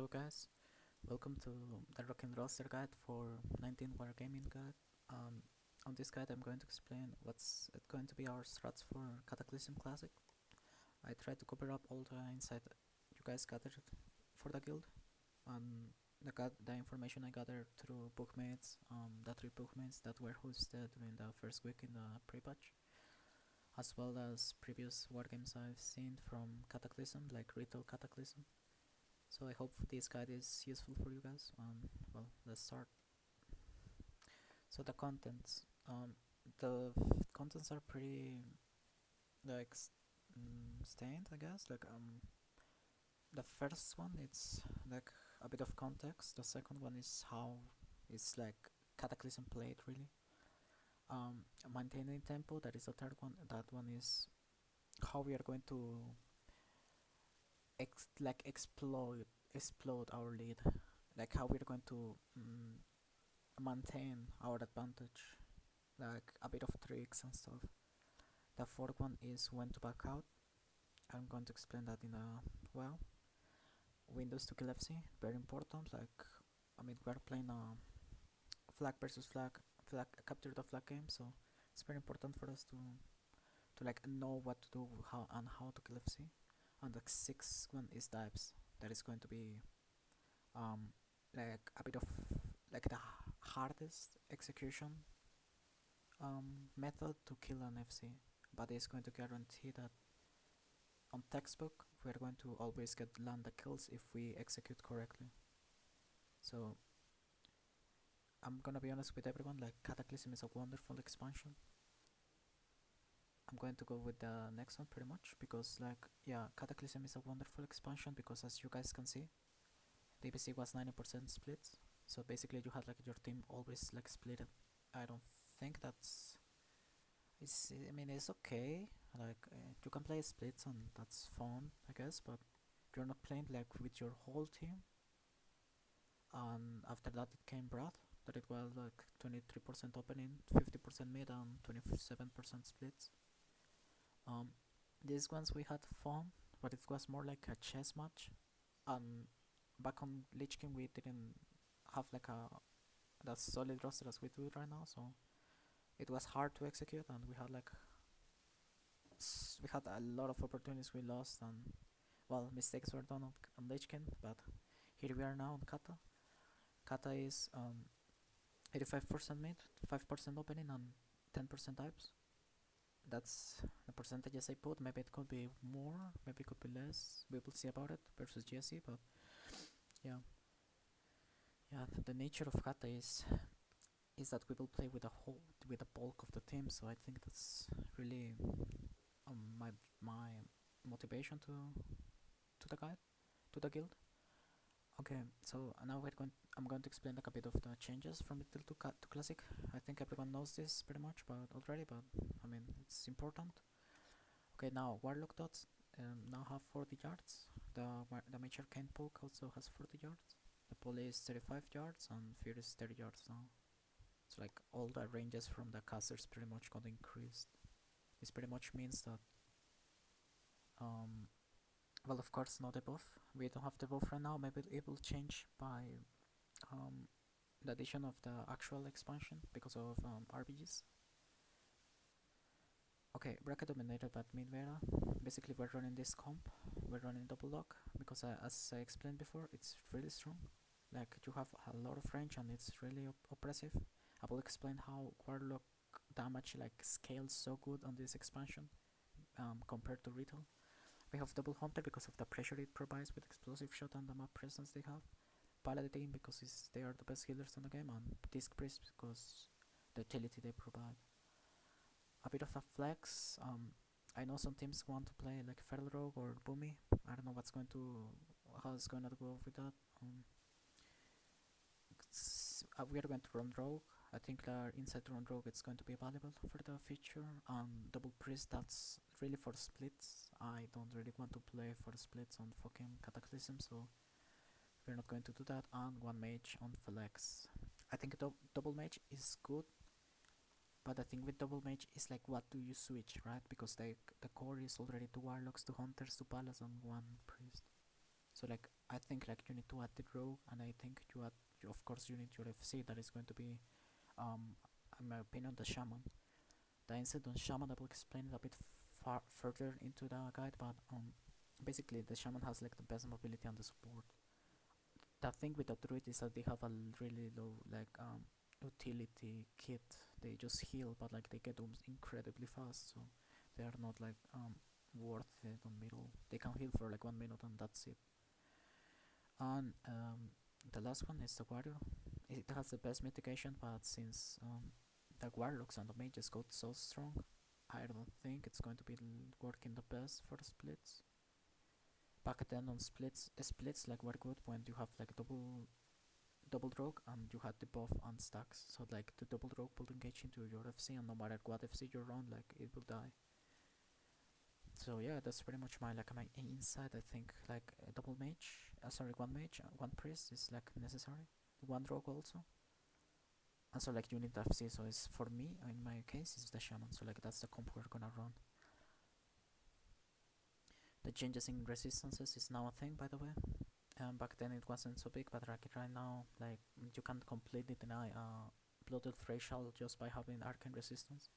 Hello guys, welcome to the Rockin' Roster guide for 19 Wargaming guide. On this guide I'm going to explain what's going to be our strats for Cataclysm Classic. I try to cover up all the insight you guys gathered for the guild and the information I gathered through bookmates, the 3 bookmates that were hosted during the first week in the pre-patch, as well as previous wargames I've seen from Cataclysm, like Retail Cataclysm. So I hope this guide is useful for you guys. Well, let's start. So the contents. The contents are pretty like stained, I guess. The first one it's like a bit of context. The second one is how it's like Cataclysm played really. Maintaining tempo. That is the third one. That one is how we are going to explode our lead, like how we're going to maintain our advantage, like a bit of tricks and stuff. The fourth one is when to back out. I'm going to explain that in a while. Windows to kill FC, very important. We're playing a flag versus flag capture the flag game, so it's very important for us to like know what to do, how to kill FC. And the sixth one is dives. That is going to be like a bit of like the hardest execution method to kill an FC, but it's going to guarantee that on textbook we're going to always land the kills if we execute correctly. So I'm gonna be honest with everyone, like Cataclysm is a wonderful expansion. I'm going to go with the next one pretty much because Cataclysm is a wonderful expansion because as you guys can see, the ABC was 90% split. So basically you had like your team always like split it. I don't think it's okay. You can play splits and that's fun, I guess, but you're not playing like with your whole team. And after that it came Broth, that it was like 23% opening, 50% mid and 27% splits. These ones we had fun, but it was more like a chess match. And back on Lich King we didn't have like a that solid roster as we do right now, so it was hard to execute, and we had a lot of opportunities we lost, and well, mistakes were done on Lich King, but here we are now on Kata. Kata is 85% mid, 5% opening, and 10% dives. That's the percentages I put. Maybe it could be more, maybe it could be less. We will see about it versus GSC, but yeah, the nature of Kata is that we will play with the bulk of the team. So I think that's really my motivation to the guide, to the guild. Okay, so now I'm going to explain like a bit of the changes from Little to Classic. I think everyone knows this pretty much already, but I mean it's important. Okay, now Warlock dots now have 40 yards. The Major Cane Poke also has 40 yards. The Pole is 35 yards and Fear is 30 yards now. So like all the ranges from the casters pretty much got increased. This pretty much means that well, of course not the buff. We don't have the buff right now. Maybe it will change by the addition of the actual expansion because of RBGs. Okay, bracket dominated by mid meta. Basically we're running this comp. We're running double lock because as I explained before, it's really strong. Like you have a lot of range and it's really oppressive. I will explain how Warlock damage like scales so good on this expansion compared to Retail. We have Double Hunter because of the pressure it provides with explosive shot and the map presence they have. Paladin because they are the best healers in the game, and Disc Priest because the utility they provide. A bit of a flex. I know some teams want to play like Feral Rogue or Boomy. I don't know how it's going to go with that. We are going to run Rogue. I think our inside run Rogue it's going to be valuable for the future. Double Priest, that's really for splits. I don't really want to play for splits on fucking Cataclysm, so we're not going to do that. And one mage on flex. I think double mage is good, but the thing with double mage is like what do you switch, right? Because the core is already 2 warlocks, 2 hunters, 2 palas, and 1 priest. So like I think like you need to add the rogue, and I think of course you need your FC that is going to be, in my opinion, the shaman. The insight on shaman I will explain it a bit far further into the guide, but basically the shaman has like the best mobility and the support. The thing with the druid is that they have a really low like utility kit. They just heal, but like they get incredibly fast, so they are not like worth it on middle. They can heal for like 1 minute and that's it. And the last one is the warrior. It has the best mitigation, but since the warlocks and the mages got so strong, I don't think it's going to be working the best for the splits. Back then on splits like were good when you have like double rogue and you had the buff and stacks. So like the double rogue will engage into your FC, and no matter what FC you run, like it will die. So yeah, that's pretty much my insight. I think like a double mage, one mage, one priest is like necessary. One rogue also. And so like you need FC. So it's for me in my case is the shaman. So like that's the comp we're gonna run. The changes in resistances is now a thing, by the way. Back then it wasn't so big, but right now, like you can completely deny blooded threshold just by having arcane resistance.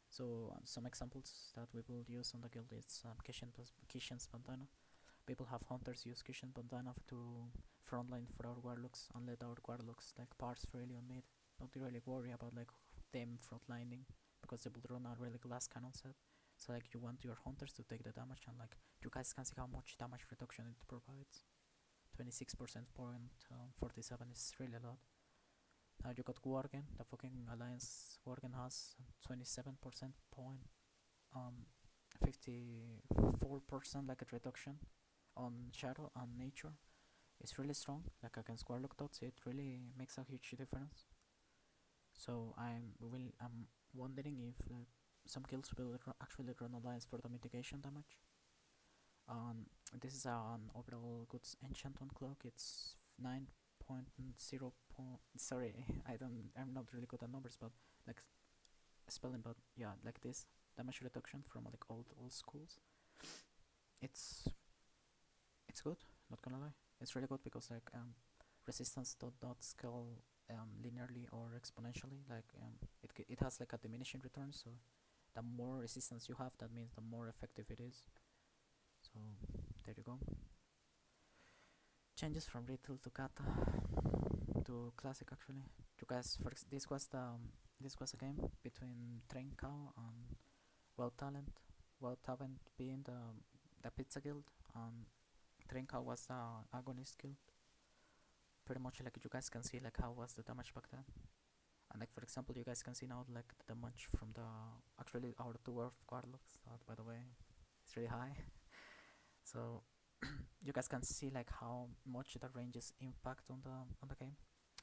So some examples that we will use on the guild is Kishen's bandana. People have hunters use Kishen bandana to frontline for our warlocks and let our warlocks like parse freely on mid. Don't really worry about like them frontlining because they will run a really glass cannon set. So like you want your hunters to take the damage, and like you guys can see how much damage reduction it provides. 26% point 47 is really a lot. Now you got Worgen, the fucking Alliance Worgen has 27% point 54% like a reduction on Shadow and Nature. It's really strong, like against Warlock dots, it really makes a huge difference. So I'm wondering if some kills will actually run Alliance for the mitigation damage. This is an overall good enchant on cloak. It's 9.0. Sorry, I'm not really good at numbers, but like spelling. But yeah, like this damage reduction from like old schools. It's good. Not gonna lie, it's really good because like resistance dot scale linearly or exponentially. Like it has like a diminishing return. So the more resistance you have, that means the more effective it is. So there you go. Changes from retail to kata to classic actually. You guys, this was a game between Train Cow and Wild Talent. Wild Talent being the pizza guild, and Train Cow was the agonist guild. Pretty much like you guys can see like how was the damage back then. And like for example, you guys can see now like the damage from the actually our dwarf warlocks. That by the way, it's really high. So you guys can see like how much the ranges impact on the game.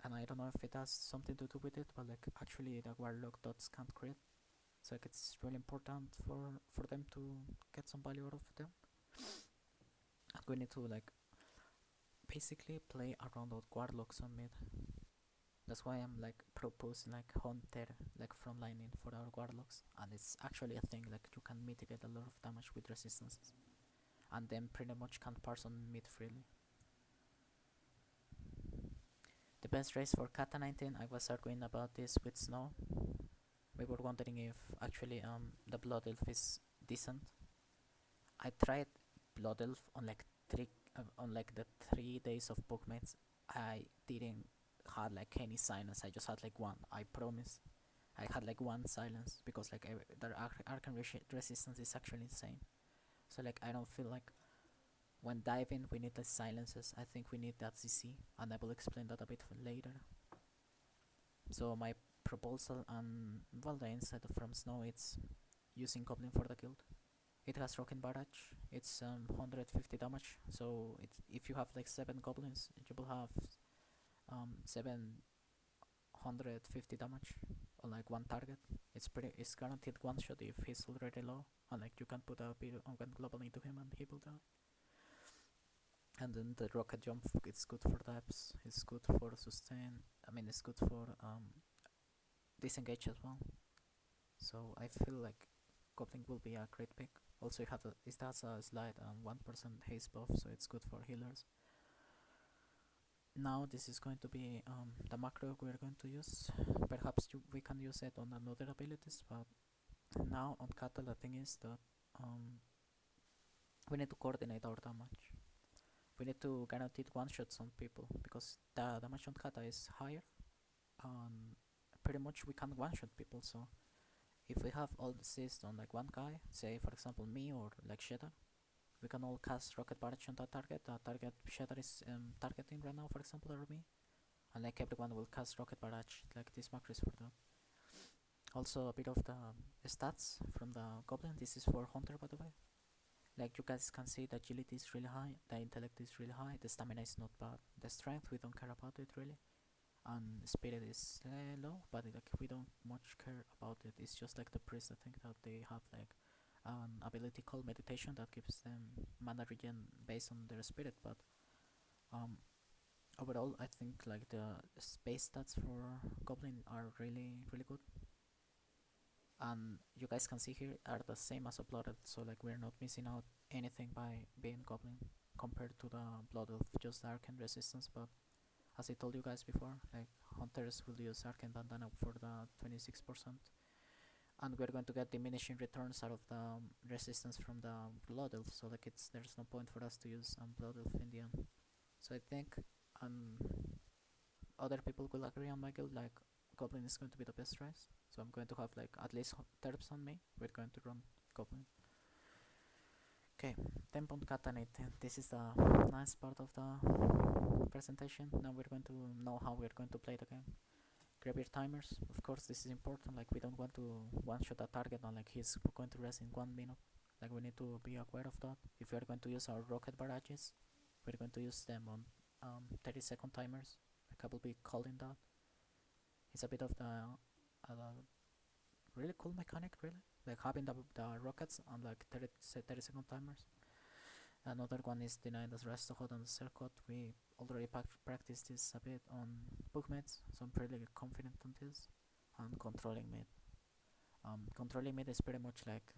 And I don't know if it has something to do with it, but like actually the warlock dots can't crit, so like it's really important for them to get some value out of them. And we need to like basically play around the warlocks on mid. That's why I'm like proposing like hunter like frontlining for our warlocks, and it's actually a thing. Like you can mitigate a lot of damage with resistances, and then pretty much can parse on mid freely. The best race for Kata 19, I was arguing about this with Snow. We were wondering if actually the Blood Elf is decent. I tried Blood Elf on like the 3 days of Bookmates. I didn't had like any silence. I just had like one. I promise. I had like one silence because like their arcane resistance is actually insane. So like I don't feel like when diving we need the silences. I think we need that CC, and I will explain that a bit later. So my proposal and well the insight from Snow, it's using Goblin for the guild. It has Rocking Barrage, it's 150 damage, so if you have like 7 goblins, you will have 750 damage on like one target. It's guaranteed one shot if he's already low, and like you can put a bit of one global into him and he will die. And then the rocket jump, it's good for depths, it's good for sustain, I mean it's good for disengage as well. So I feel like Goblin will be a great pick. Also it has a slide 1% haste buff, so it's good for healers. now this is going to be the macro we're going to use. Perhaps we can use it on another abilities, but now on Kata the thing is that um, we need to coordinate our damage. We need to guarantee one shots on people because the damage on Kata is higher, and pretty much we can one shot people. So if we have all the assists on like one guy, say for example me or like Shatter, we can all cast rocket barrage on that target. The target Shatter is targeting right now, for example, or me, and like everyone will cast rocket barrage. Like this macro is for that. Also a bit of the stats from the goblin. This is for hunter, by the way. Like you guys can see, the agility is really high, the intellect is really high, the stamina is not bad, the strength we don't care about it really, and spirit is low, but like we don't much care about it. It's just like the priest. I think that they have like an ability called meditation that gives them mana regen based on their spirit, but um, overall I think like the space stats for goblin are really good, and you guys can see here are the same as a blood elf, so like we're not missing out anything by being goblin compared to the blood elf, just arcane resistance. But as I told you guys before, like hunters will use arcane bandana for the 26%, and we're going to get diminishing returns out of the resistance from the blood elf, so like there's no point for us to use blood elf in the end. So I think um other people will agree on my guild, like goblin is going to be the best race, so I'm going to have like at least terps on me. We're going to run goblin. Okay, 10 katana. This is the nice part of the presentation. Now we're going to know how we're going to play the game. Grab your timers. Of course, this is important. Like we don't want to one-shot a target and like he's going to rest in 1 minute. Like we need to be aware of that. If we are going to use our rocket barrages, we're going to use them on 30-second timers. Like I will be calling that. It's a bit of the really cool mechanic, really. Like having the rockets on like 30-second timers. Another one is denying the rest of and the circuit. We already practiced this a bit on bookmates, so I'm pretty confident on this. And controlling mid. Controlling mid is pretty much like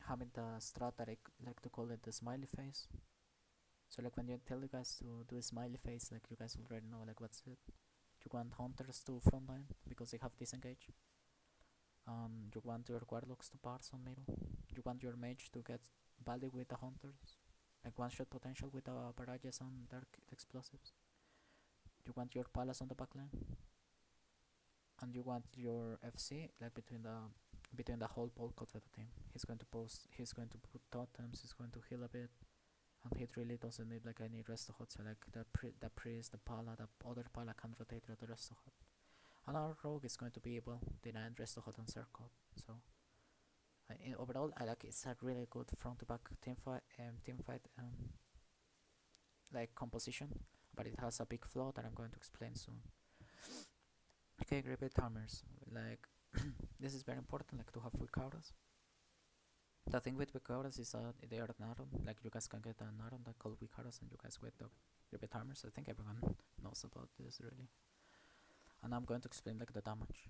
having the strat that I like to call it the smiley face. So like when you tell you guys to do a smiley face, like you guys already know like what's it. You want hunters to frontline because they have disengage. You want your warlocks to parse on middle. You want your mage to get value with the hunters, like one shot potential with the barrages and dark explosives. You want your palace on the backline, and you want your FC like between the whole bulk of the team. He's going to post. He's going to put totems. He's going to heal a bit, and he really doesn't need like any rest of hot. So like the priest, the pala, the other pala can rotate the rest of hot. And our rogue is going to be able to deny rest of hot and circle. So overall, I like it's a really good front to back team fight like composition, but it has a big flaw that I'm going to explain soon. Okay, repeat timers. Like this is very important, like to have weak auras. The thing with weak auras is they are Naron. Like you guys can get a Naron that called weak auras, and you guys get the repeat timers. I think everyone knows about this really. And I'm going to explain like the damage.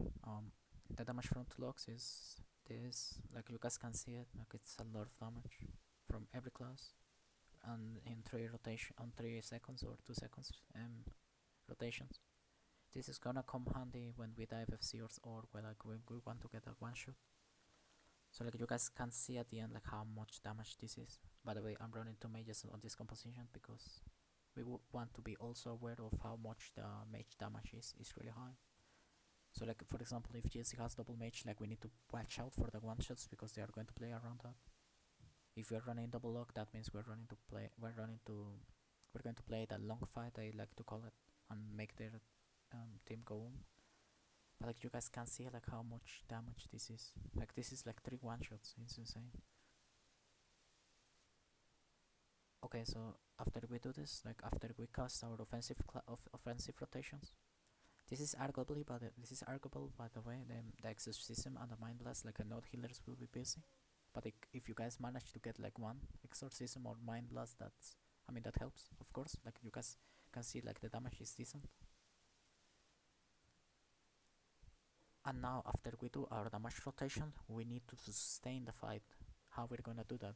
The damage from two locks is this. Like you guys can see it. Like it's a lot of damage from every class, and in 3 seconds or 2 seconds rotations. This is gonna come handy when we dive FC or like when we want to get a one shot. So like you guys can see at the end like how much damage this is. By the way, I'm running 2 mages on this composition because we want to be also aware of how much the mage damage is. It's really high. So like for example, if GSC has double mage, like we need to watch out for the one shots because they are going to play around that. If we're running double lock, that means we're going to play the long fight, I like to call it, and make their team go on. But like you guys can see like how much damage this is. Like this is like 3 one shots. It's insane. Okay, so after we do this, like after we cast our offensive rotations, this is arguable, by the way. The exorcism and the mind blast, like a node healers will be busy. But if you guys manage to get like one exorcism or mind blast, that helps, of course. Like you guys can see like the damage is decent. And now after we do our damage rotation, we need to sustain the fight. How we're gonna do that?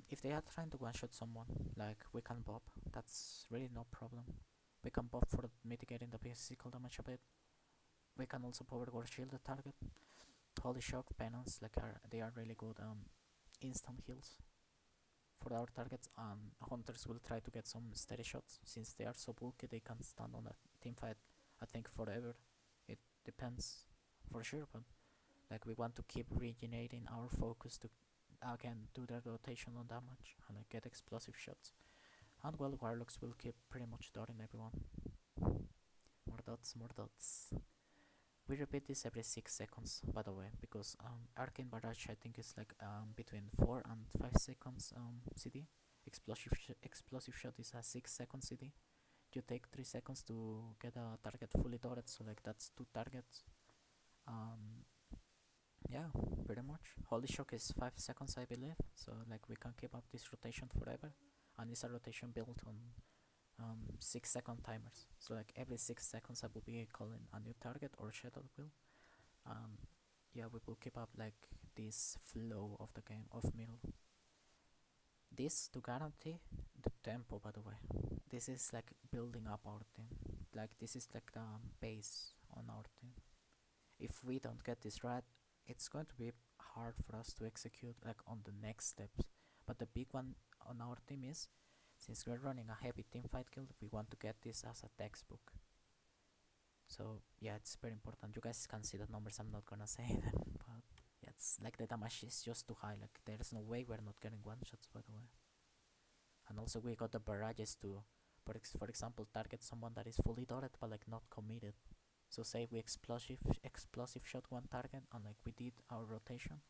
If they are trying to one-shot someone, like we can bob, that's really no problem. We can bob for mitigating the physical damage a bit. We can also power word shield the target. Holy shock, penance, like they are really good instant heals for our targets, and hunters will try to get some steady shots. Since they are so bulky, they can stand on a team fight, I think, forever. It depends for sure, but like we want to keep regenerating our focus to again do the rotational damage and like get explosive shots. And well, warlocks will keep pretty much dotting everyone. More dots, more dots. We repeat this every 6 seconds, by the way, because Arcane Barrage I think is like between 4 and 5 seconds CD. Explosive Shot is a 6 second CD. You take 3 seconds to get a target fully dotted, so like that's 2 targets. Yeah, pretty much. Holy Shock is 5 seconds I believe, so like we can keep up this rotation forever. And it's a rotation built on 6 second timers. So like every 6 seconds I will be calling a new target or shadow will. Yeah, we will keep up like this flow of the game of middle. This to guarantee the tempo, by the way. This is like building up our team. Like this is like the base on our team. If we don't get this right, it's going to be hard for us to execute like on the next steps. But the big one on our team is, since we're running a heavy teamfight guild, we want to get this as a textbook. So yeah, it's very important. You guys can see the numbers, I'm not gonna say them, but yeah, it's like the damage is just too high. Like there's no way we're not getting one shots, by the way. And also we got the barrages to, for example, target someone that is fully dotted but like not committed. So say we explosive shot one target and like we did our rotation,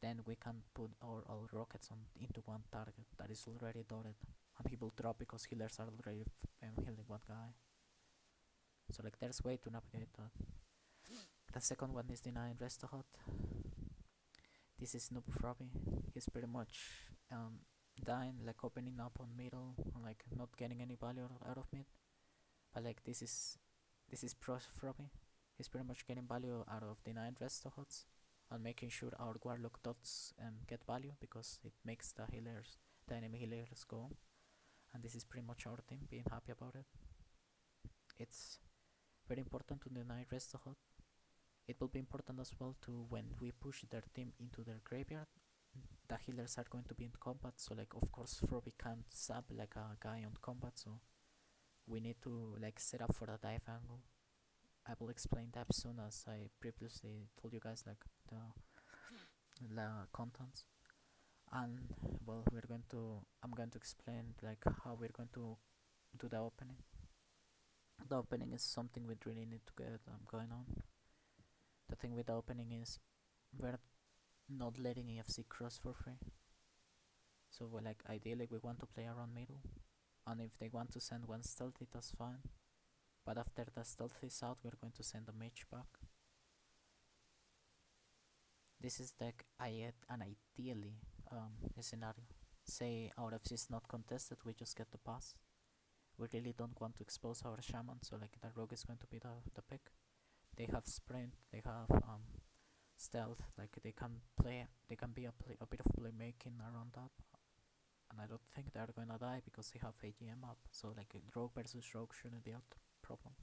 then we can put our all rockets on into one target that is already dotted, and he will drop because healers are already healing one guy. So like there's way to navigate that. The second one is denying Restohot. This is Noob Frobby. He's pretty much dying, like opening up on middle and like not getting any value out of mid. But like this is Pro Frobby. He's pretty much getting value out of denying Restohots and making sure our Warlock dots get value, because it makes the enemy healers go. And this is pretty much our team being happy about it. It's very important to deny Restohot. It will be important as well to, when we push their team into their graveyard, the healers are going to be in combat, so like of course Frobby can't sub like a guy on combat, so we need to like set up for the dive angle. I will explain that soon, as I previously told you guys, like the contents. And well, I'm going to explain like how we're going to do the opening. The opening is something we really need to get going on. The thing with the opening is we're not letting AFC cross for free. So like ideally we want to play around middle, and if they want to send one stealthy, that's fine. But after the stealth is out, we're going to send a mage back. This is like an ideally scenario. Say our FC is not contested, we just get the pass. We really don't want to expose our shaman, so like the rogue is going to be the pick. They have sprint, they have stealth, like they can be a bit of playmaking around that. And I don't think they're gonna die because they have AGM up, so like rogue versus rogue shouldn't be a problem.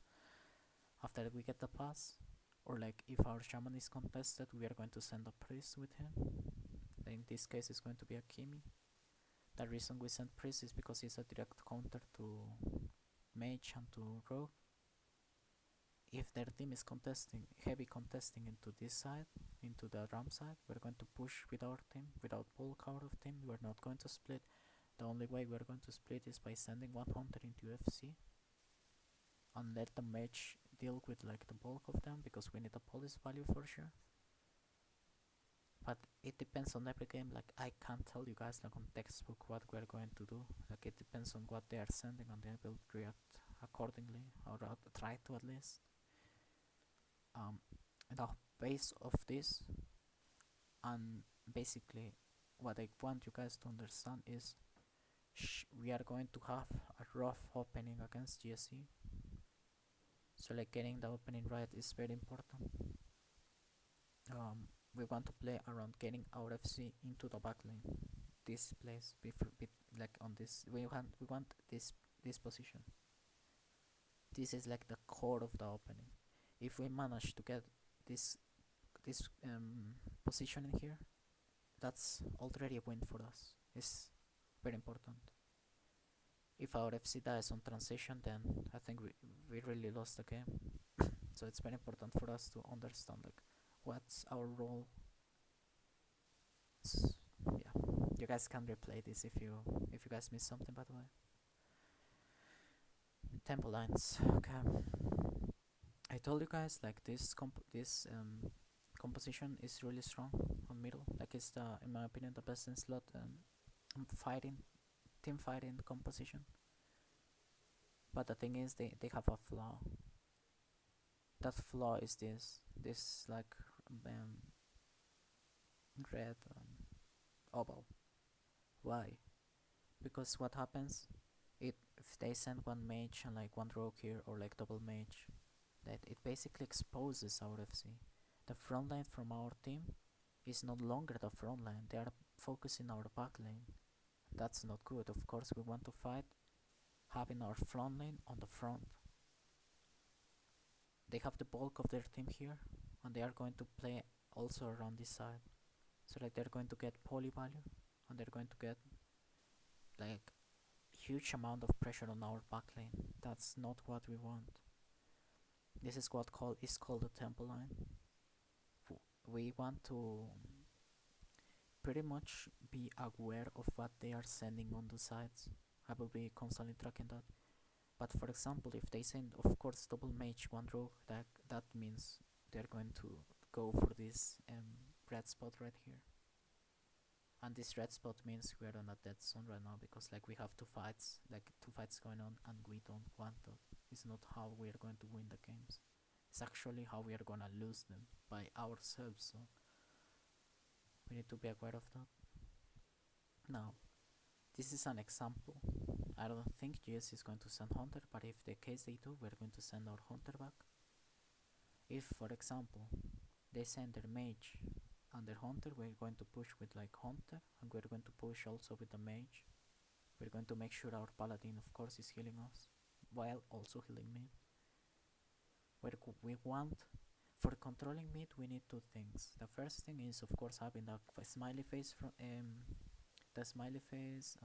After we get the pass, or like if our shaman is contested, we are going to send a priest with him. In this case it's going to be a Kimi. The reason we send priest is because it's a direct counter to mage and to rogue. If their team is heavy contesting into this side, into the ram side, we're going to push with our team, without bulk out of team. We're not going to split. The only way we're going to split is by sending one hunter into UFC and let the mage deal with like the bulk of them, because we need a police value for sure. But it depends on every game. Like I can't tell you guys like on textbook what we're going to do. Like it depends on what they are sending, and then we'll react accordingly, or try to at least. The base of this, and basically what I want you guys to understand is we are going to have a rough opening against GSE. So like getting the opening right is very important. We want to play around getting our FC into the backlane. this place like on this. We want this position. This is like the core of the opening. If we manage to get this this position in here, that's already a win for us. It's very important. If our FC dies on transition, then I think we really lost the game. So it's very important for us to understand like what's our role. Yeah, you guys can replay this if you guys miss something, by the way. Tempo lines. Okay, I told you guys like this composition is really strong on middle. Like it's the, in my opinion, the best in slot fighting team fighting composition. But the thing is, they have a flaw. That flaw is this like um, red oval. Why? Because what happens, if they send one mage and like one rogue here or like double mage, that it basically exposes our FC. The front line from our team is no longer the front line. They are focusing our back lane. That's not good. Of course, we want to fight having our front lane on the front. They have the bulk of their team here, and they are going to play also around this side. So like they're going to get poly value, and they're going to get like huge amount of pressure on our back lane. That's not what we want. This is what is called the tempo line. We want to pretty much be aware of what they are sending on the sides. I will be constantly tracking that. But for example, if they send, of course, double mage, one rogue, that means they're going to go for this red spot right here. And this red spot means we are on a dead zone right now because like we have two fights going on, and we don't want that. It's not how we are going to win the games. It's actually how we are gonna lose them by ourselves. So we need to be aware of that. Now, this is an example. I don't think GS is going to send Hunter, but if the case they do, we're going to send our Hunter back. If, for example, they send their Mage and their Hunter, we're going to push with like Hunter, and we're going to push also with the Mage. We're going to make sure our Paladin, of course, is healing us, while also healing mid. We want, for controlling mid, we need two things. The first thing is, of course, having the smiley face from the smiley face.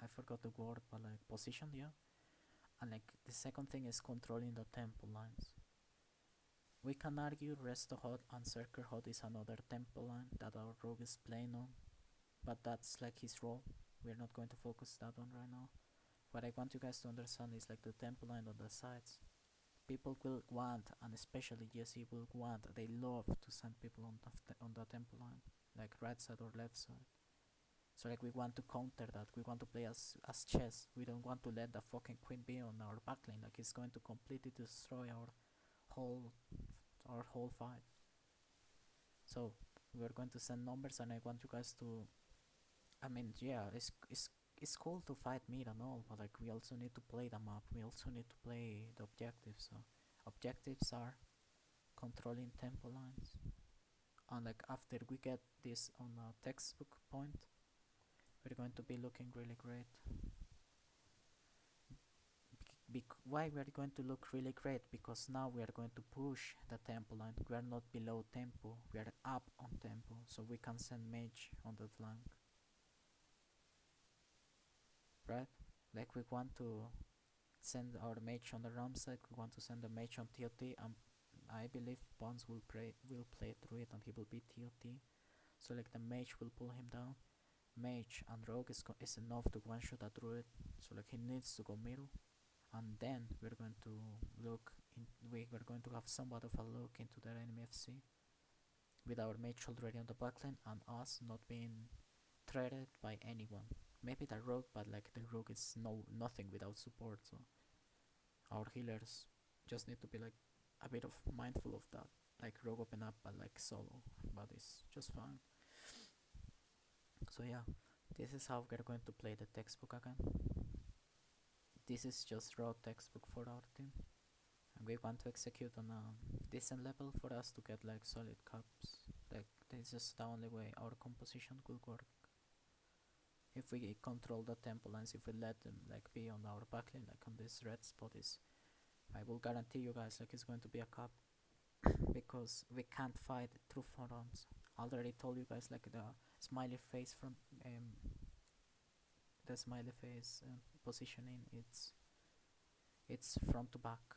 I forgot the word, but like position, yeah. And like the second thing is controlling the tempo lines. We can argue Resto Hot and Circle Hot is another tempo line that our rogue is playing on, but that's like his role. We're not going to focus that on right now. What I want you guys to understand is like the tempo line on the sides. People will want, and especially GSE will want, they love to send people on the tempo line, like right side or left side. So like we want to counter that. We want to play as chess. We don't want to let the fucking queen be on our backlane. Like it's going to completely destroy whole our whole fight. So we're going to send numbers, and I want you guys to. I mean, yeah, it's cool to fight mid and all, but like we also need to play the map. We also need to play the objectives. So objectives are controlling tempo lines, and like after we get this on a textbook point, we're going to be looking really great. Why we are going to look really great? Because now we are going to push the tempo line. We are not below tempo, we are up on tempo, so we can send mage on the flank, right? Like we want to send our mage on the ram side, we want to send the mage on TOT, and I believe Bonds will play through it and he will be TOT. So like the mage will pull him down. Mage and rogue is enough to one shot a druid, so like he needs to go middle, and then we're going to we're going to have somewhat of a look into their enemy FC with our mage already on the backline and us not being threatened by anyone. Maybe the rogue, but like the rogue is nothing without support, so our healers just need to be like a bit of mindful of that. Like rogue open up but like solo, but it's just fine. So yeah, this is how we're going to play the textbook again. This is just raw textbook for our team, and we want to execute on a decent level for us to get like solid cups, like This is the only way our composition will work. If we control the temple lines, if we let them like be on our backline, like on this red spot, is I will guarantee you guys like it's going to be a cup because we can't fight through forums. Already told you guys like the smiley face from the smiley face positioning. It's front to back.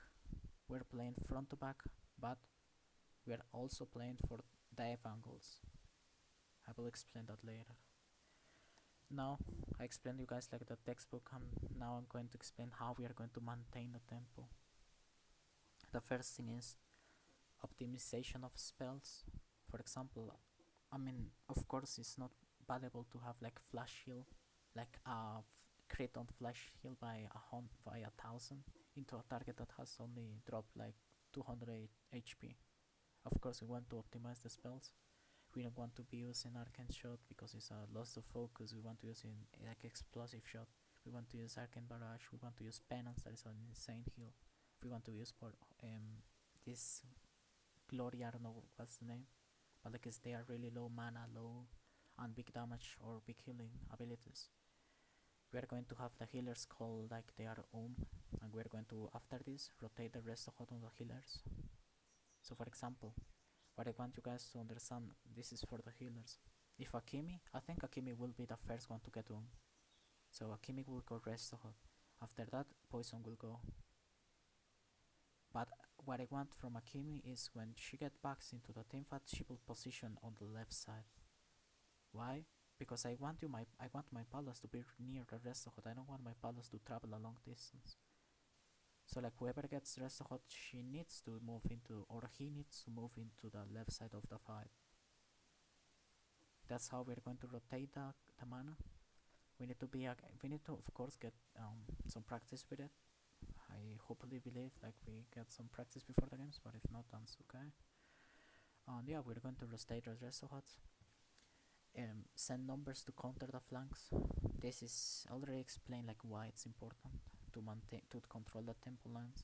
We're playing front to back, but we're also playing for dive angles. I will explain that later. Now I explained you guys like the textbook, and now I'm going to explain how we are going to maintain the tempo. The first thing is optimization of spells. For example, I mean, of course it's not valuable to have like flash heal, like a crit on flash heal by 1,000 into a target that has only dropped like 200 HP. Of course we want to optimize the spells. We don't want to be using Arcane Shot because it's a loss of focus. We want to use like Explosive Shot. We want to use Arcane Barrage. We want to use Penance, that is an insane heal. We want to use for this Glory, I don't know what's the name, but like they are really low mana, low and big damage or big healing abilities. We are going to have the healers called like they are and we are going to, after this, rotate the rest of the healers. So for example, what I want you guys to understand, this is for the healers. If Akimi, I think Akimi will be the first one to get so Akimi will go rest of it. After that, Poison will go. But what I want from Akimi is when she gets back into the teamfight, she will position on the left side. Why? Because I want my palas to be near the rest of it. I don't want my palas to travel a long distance. So like whoever gets rest of it, she needs to move into, or he needs to move into the left side of the fight. That's how we're going to rotate the mana. We need to of course get some practice with it. I hopefully believe like we get some practice before the games, but if not, that's okay. And yeah, we're going to rotate the rest of it. Send numbers to counter the flanks. This is already explained like why it's important to control the tempo lines.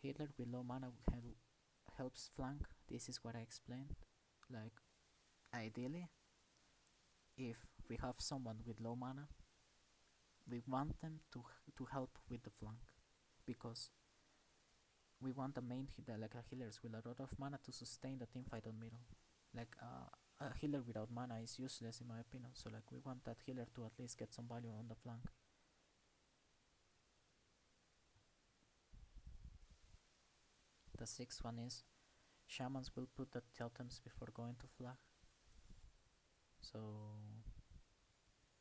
Healer with low mana helps flank. This is what I explained. Like ideally, if we have someone with low mana, we want them to help with the flank, because we want the main healer, like a healers with a lot of mana, to sustain the team fight on middle. Like a healer without mana is useless in my opinion, so like we want that healer to at least get some value on the flank. The sixth one is shamans will put the totems before going to flag. So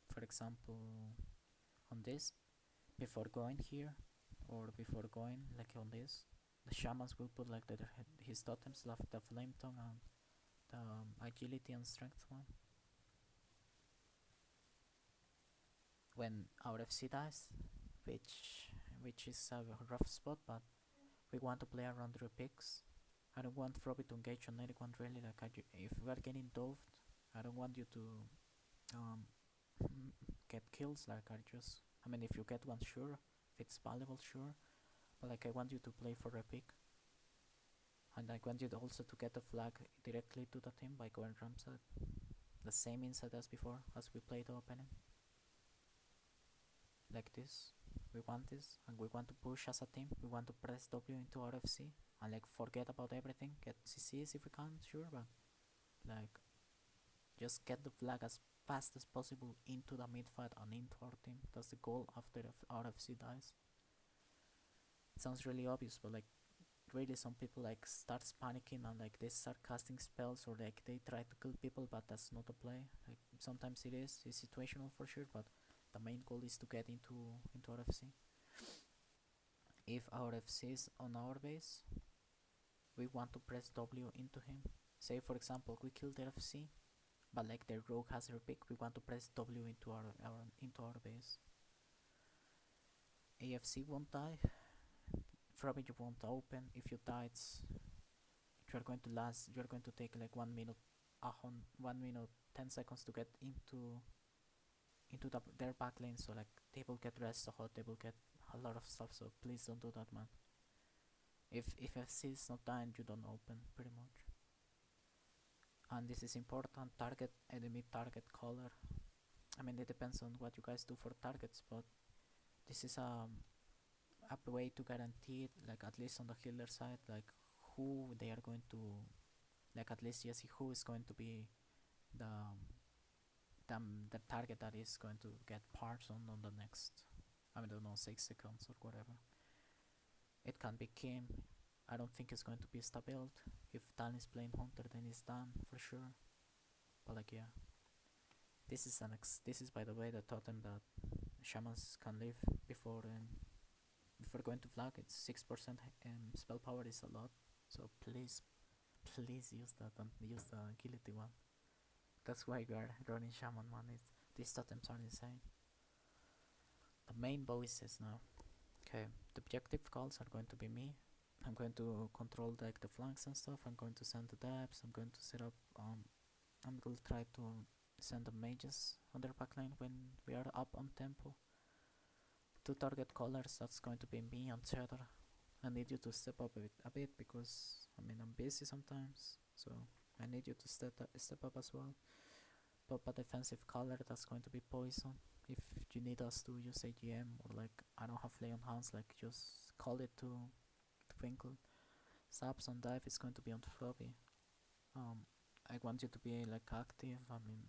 for example, on this, before going here or before going like on this, the shamans will put like his totems, the flame tongue and the agility and strength one. When our FC dies, which is a rough spot, but we want to play around the picks. I don't want Frobby to engage on anyone really. Like if we are getting doved, I don't want you to get kills. Like I mean, if you get one, sure. If it's valuable, sure. But like I want you to play for a pick. And I want you to also to get the flag directly to the team by going ramp side. The same inside as before, as we played the opening. Like this. We want this, and we want to push as a team. We want to press W into RFC and like forget about everything. Get CCs if we can, sure, but like just get the flag as fast as possible into the mid fight and into our team. That's the goal after RFC dies. It sounds really obvious, but like really some people like starts panicking and like they start casting spells, or like they try to kill people, but that's not a play. Like sometimes it's situational for sure, but the main goal is to get into RFC. If our FC is on our base, we want to press W into him. Say for example we kill the FC, but like the rogue has her pick, we want to press W into our base. AFC won't die, probably you won't open. If you die, you're going to take like 1 minute 10 seconds to get into their back lane, so like they will get rest of it, they will get a lot of stuff, so please don't do that, man. If FC is not dying, you don't open, pretty much. And this is important, target enemy target color. I mean, it depends on what you guys do for targets, but this is a way to guarantee it, like at least on the healer side, like who they are going to, like at least you see who is going to be the the target that is going to get parts on the next, I don't know, 6 seconds or whatever. It can be Kim. I don't think it's going to be stabiled. If Dan is playing Hunter, then it's Dan for sure. But like, yeah, this is this is, by the way, the totem that shamans can live before before going to flag. It's 6% spell power is a lot, so please use that and use the agility one. That's why we are running shaman, man. These totems are insane. The main voices now. Okay, the objective calls are going to be me. I'm going to control like the flanks and stuff. I'm going to send the dabs. I'm going to set up. I'm going to try to send the mages on their backline when we are up on tempo. 2 target callers. That's going to be me and Cheddar. I need you to step up a bit because I mean I'm busy sometimes, so I need you to step up as well. Pop a defensive color. That's going to be poison. If you need us to use AGM or like I don't have lay on hands, like just call it to twinkle. Saps on dive is going to be on Frobby. I want you to be like active. I mean,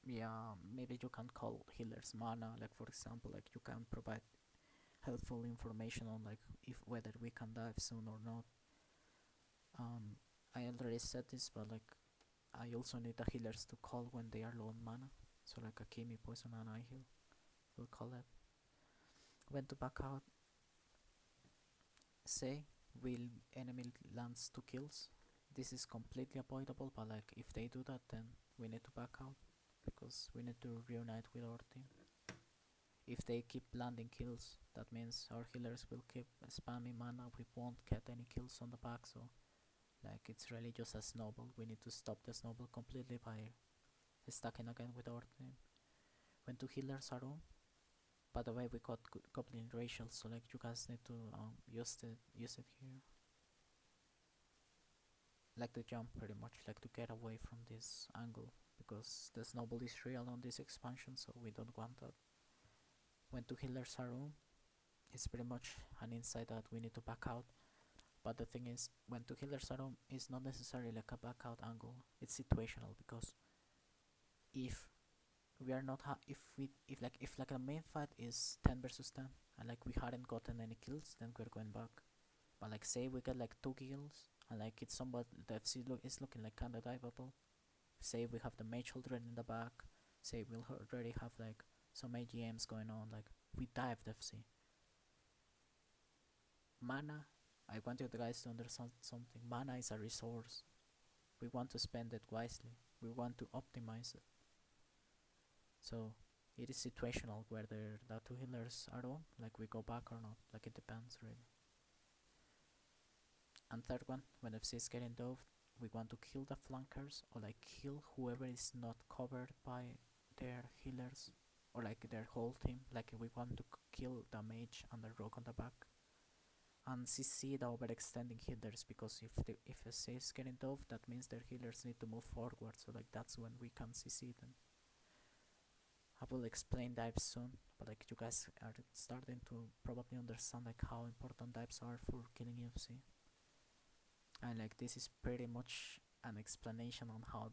yeah, maybe you can call healers mana, like for example, like you can provide helpful information on like if whether we can dive soon or not. I already said this, but like I also need the healers to call when they are low on mana, so like a Kimi, poison and I heal will call it. When to back out, say will enemy lands 2 kills. This is completely avoidable, but like if they do that, then we need to back out because we need to reunite with our team. If they keep landing kills, that means our healers will keep spamming mana. We won't get any kills on the back, so like it's really just a snowball. We need to stop the snowball completely by stacking again with our team. When 2 healers are on, by the way, we got goblin racial, so like you guys need to use it here. Like to jump pretty much, like to get away from this angle, because the snowball is real on this expansion, so we don't want that. When 2 healers are on, it's pretty much an insight that we need to back out. But the thing is, when 2 healers are on, it's not necessarily like a back out angle. It's situational, because if we are not if like a main fight is 10 versus 10 and like we hadn't gotten any kills, then we're going back. But like say we get like 2 kills and like it's somewhat the FC is looking like kinda diveable. Say we have the mage already in the back. Say we'll already have like some AGMs going on. Like we dive the FC. Mana, I want you guys to understand something. Mana is a resource. We want to spend it wisely. We want to optimize it. So it is situational whether the 2 healers are on, like we go back or not. Like it depends really. And third one, when FC is getting dove, we want to kill the flankers or like kill whoever is not covered by their healers or like their whole team. Like we want to kill the mage and the rogue on the back. And CC the overextending healers, because if FC is getting dove, that means their healers need to move forward. So like that's when we can CC them. I will explain dives soon, but like you guys are starting to probably understand like how important dives are for killing UFC. And like this is pretty much an explanation on how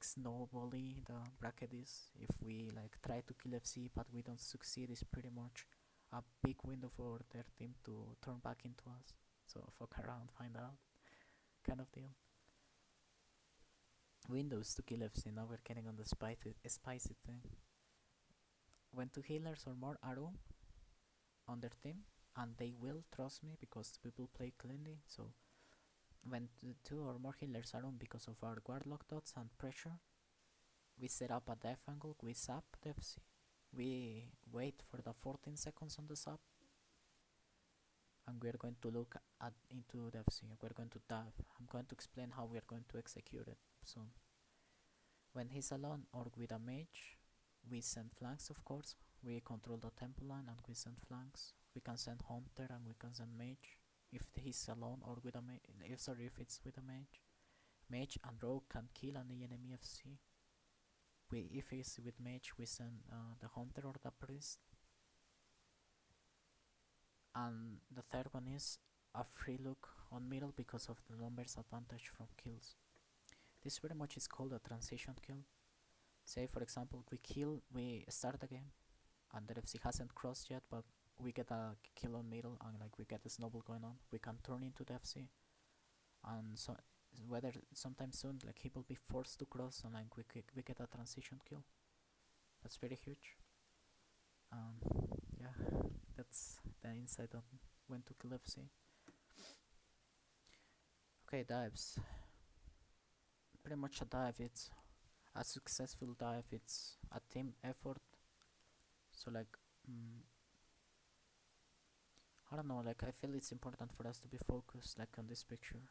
snowbally the bracket is. If we like try to kill FC but we don't succeed, it's pretty much a big window for their team to turn back into us. So fuck around, find out, kind of deal. Windows to kill FC, now we're getting on the spicy thing. When 2 healers or more are on their team, and they will, trust me, because people play cleanly, so when 2 or more healers are on because of our guardlock dots and pressure, we set up a dive angle, we zap the FC, we wait for the 14 seconds on the zap, and we're going to look into the FC, we're going to dive. I'm going to explain how we're going to execute it soon. When he's alone or with a mage, we send flanks, of course. We control the temple line and we send flanks. We can send hunter and we can send mage. if he's alone or with a if it's with a mage. Mage and rogue can kill any enemy FC. If it's with mage, we send the hunter or the priest. And the third one is a free look on middle because of the numbers advantage from kills. This very much is called a transition kill. Say for example we start the game and the FC hasn't crossed yet, but we get a kill on middle and like we get a snowball going on. We can turn into the FC, and so whether sometime soon like he will be forced to cross and like we get a transition kill. That's very huge. Yeah, that's the insight on when to kill FC. Okay, dives. Pretty much a dive. It's a successful dive. It's a team effort. So like, I don't know. Like I feel it's important for us to be focused. Like on this picture,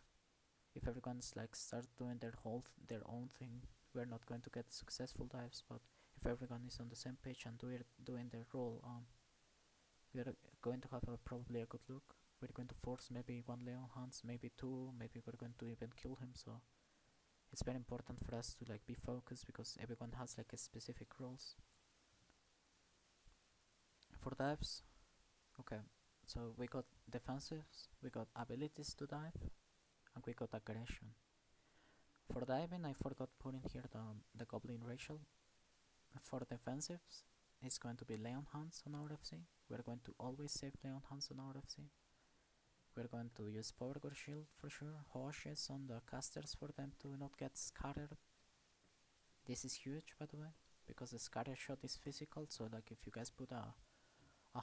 if everyone's like start doing their own thing, we're not going to get successful dives. But if everyone is on the same page and doing their role, we are going to have probably a good look. We're going to force maybe one Leon Hans, maybe two, maybe we're going to even kill him. So it's very important for us to like be focused because everyone has like a specific roles. For dives, okay, so we got defensives, we got abilities to dive, and we got aggression. For diving, I forgot putting here the goblin racial. For defensives, it's going to be Leon Hans on our FC. We're going to always save Leon Hans on our FC. We're going to use Power Core Shield for sure, Hoshes on the casters for them to not get scattered. This is huge, by the way, because the scatter shot is physical, so like if you guys put a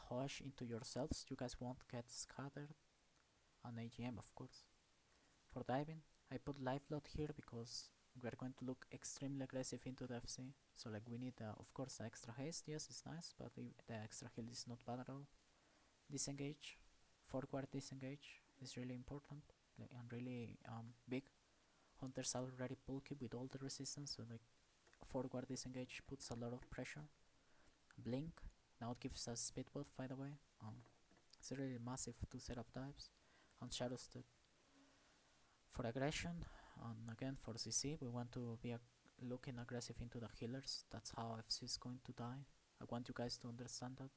Hosh into yourselves, you guys won't get scattered. On AGM, of course. For diving, I put life load here because we're going to look extremely aggressive into the FC. So like we need, of course, the extra haste. Yes, it's nice, but the extra heal is not bad at all. Disengage, forward disengage is really important and really big. Hunters are already bulky with all the resistance, so like forward disengage puts a lot of pressure. Blink, now it gives us speed buff, by the way. It's really massive to set up dives. And Shadow Step. For aggression, and again for CC, we want to be looking aggressive into the healers. That's how FC is going to die. I want you guys to understand that.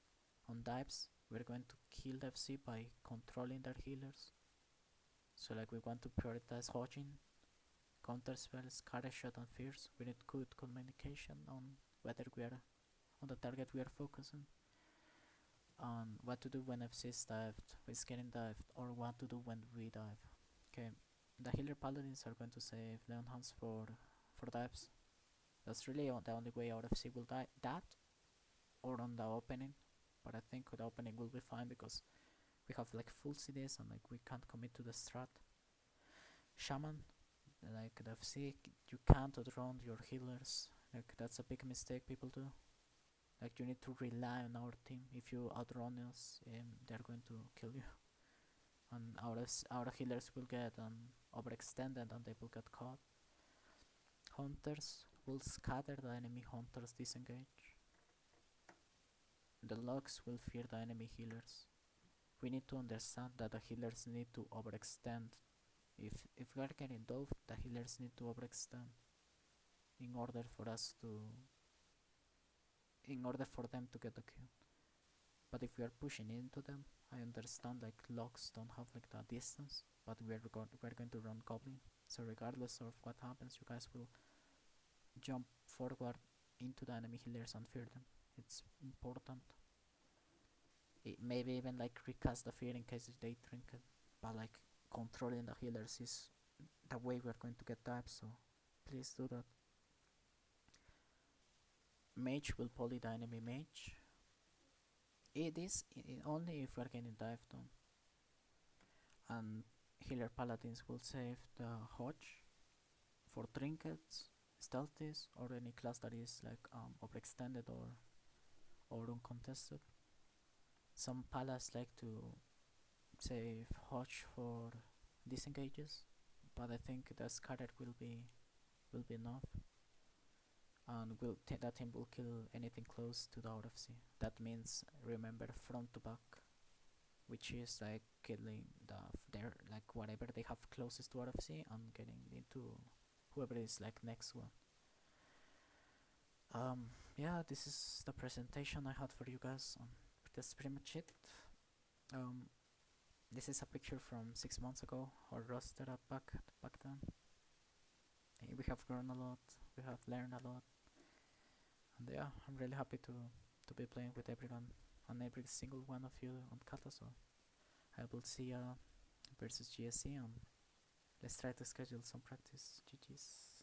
On dives, we're going to kill the FC by controlling their healers. So like we want to prioritize hodging, counter spells, carry shot and fears. We need good communication on whether we are on the target we are focusing. On what to do when FC is dived, is getting dived, or what to do when we dive. Okay, the healer paladins are going to save Leon Hans for dives. That's really the only way our FC will die. That or on the opening, but I think the opening will be fine because we have like full CDs and like we can't commit to the strat. Shaman, like the FC, you can't outrun your healers. Like that's a big mistake people do. Like you need to rely on our team. If you outrun us, they're going to kill you. And our healers will get overextended and they will get caught. Hunters will scatter the enemy hunters disengage. The logs will fear the enemy healers. We need to understand that the healers need to overextend. If we are getting dove, the healers need to overextend in order for them to get the kill. But if we are pushing into them, I understand like logs don't have like the distance, but we're going to run goblin. So regardless of what happens, you guys will jump forward into the enemy healers and fear them. It's important. Maybe even like recast the fear in case they drink it, but like controlling the healers is the way we're going to get dives, so please do that. Mage will poly the enemy mage. It is only if we're getting dived on. And healer paladins will save the hodge for trinkets, stealthies, or any class that is like overextended or uncontested. Some palas like to save hodge for disengages, but I think the scatter will be enough. And that team will kill anything close to the RFC. That means remember front to back. which is like killing their like whatever they have closest to RFC and getting into whoever is like next one. Yeah, this is the presentation I had for you guys. That's pretty much it. Um, this is a picture from 6 months ago, our roster at back then. We have grown a lot, we have learned a lot, and yeah, I'm really happy to be playing with everyone and every single one of you on Kata. So I will see versus GSC, and let's try to schedule some practice. GG's.